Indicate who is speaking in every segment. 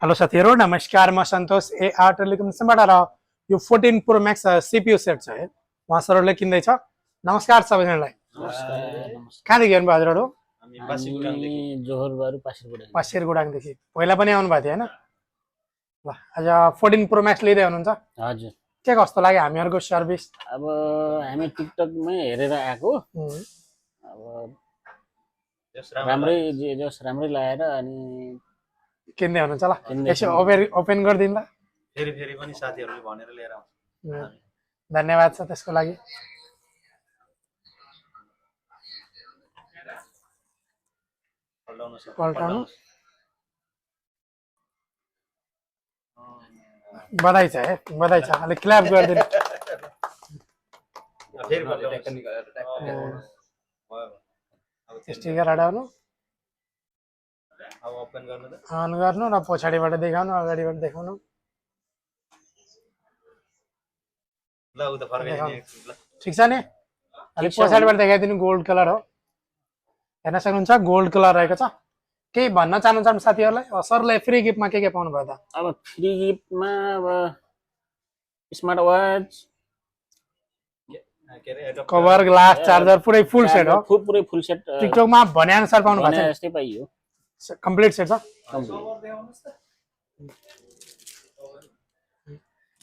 Speaker 1: Hello साथीहरु नमस्कार म सन्तोष एआर टेलिकम्युनिकेसनबाट र यो 14 प्रो मैक्स सीपीयू सेट छ है उहाँ सरले किन्दै छ। नमस्कार सबैजनालाई। कहाँदेखि आउनु भयो हजुरहरु?
Speaker 2: हामी जोहरबारु
Speaker 1: पासिरगुडाङदेखि। पहिला पनि आउनु भएको थियो हैन? ल आज 14 प्रो मैक्स लिँदै हुनुहुन्छ?
Speaker 2: हजुर।
Speaker 1: के कस्तो लाग्यो हामीहरुको सर्भिस?
Speaker 2: अब हामी टिकटकमै हेरेर आएको। अब राम्रै जस राम्रै लागेर अनि
Speaker 1: किन्दै हुनुहुन्छ ल। यसो ओपन गर्दिन ल।
Speaker 3: फेरि पनि साथीहरुले भनेर लिएर आउँछ।
Speaker 1: धन्यवाद छ त्यसको लागि। पल्टाउनु बधाई छ है, बधाई छ। अलि क्ल्याप गर्दिन।
Speaker 3: फेरि
Speaker 1: स्टिकर हटाउनु।
Speaker 3: अब ओपन गर्नु त।
Speaker 1: अन गर्नु र पछाडीबाट देखाउनु, अगाडिबाट देखाउनु।
Speaker 3: ल उ त फर्काइदिने ल।
Speaker 1: ठीक छ नि? अलि पछाडीबाट देखाइदिनु गोल्ड कलर हो। हेर्न सक्नुहुन्छ गोल्ड कलर रहेको छ। केही भन्न चाहनुहुन्छ साथीहरुलाई? सरले फ्री गिफ्टमा के पाउनु भयो त?
Speaker 2: अब फ्री गिफ्टमा अब smart watch,
Speaker 1: cover, glass, charger पुरै फुल सेट हो।
Speaker 2: पुरै फुल सेट
Speaker 1: टिकटकमा भने अनुसार पाउनु भएको छ।
Speaker 2: जस्तै पाइयो।
Speaker 1: कम्प्लिट सेट छ।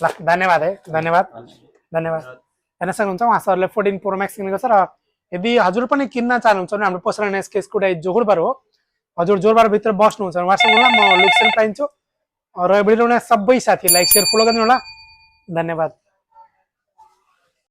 Speaker 1: ल धन्यवाद है, धन्यवाद। धन्यवाद। हेर्न सक्नुहुन्छ उहाँ सरले 14 प्रो मैक्स किनेको छ र यदि हजुर पनि किन्न चाहनुहुन्छ भने हाम्रो पोस्टर एसके स्कुडाई जोगुडबार हो। हजुर जोरबार भित्र बस्नुहुन्छ भने वाट्सएप गर्नुला, म लोकेसन पाइन्छु र भिडियो बनाउने सबै साथीलाई लाइक शेयर फलो गर्नु होला। धन्यवाद।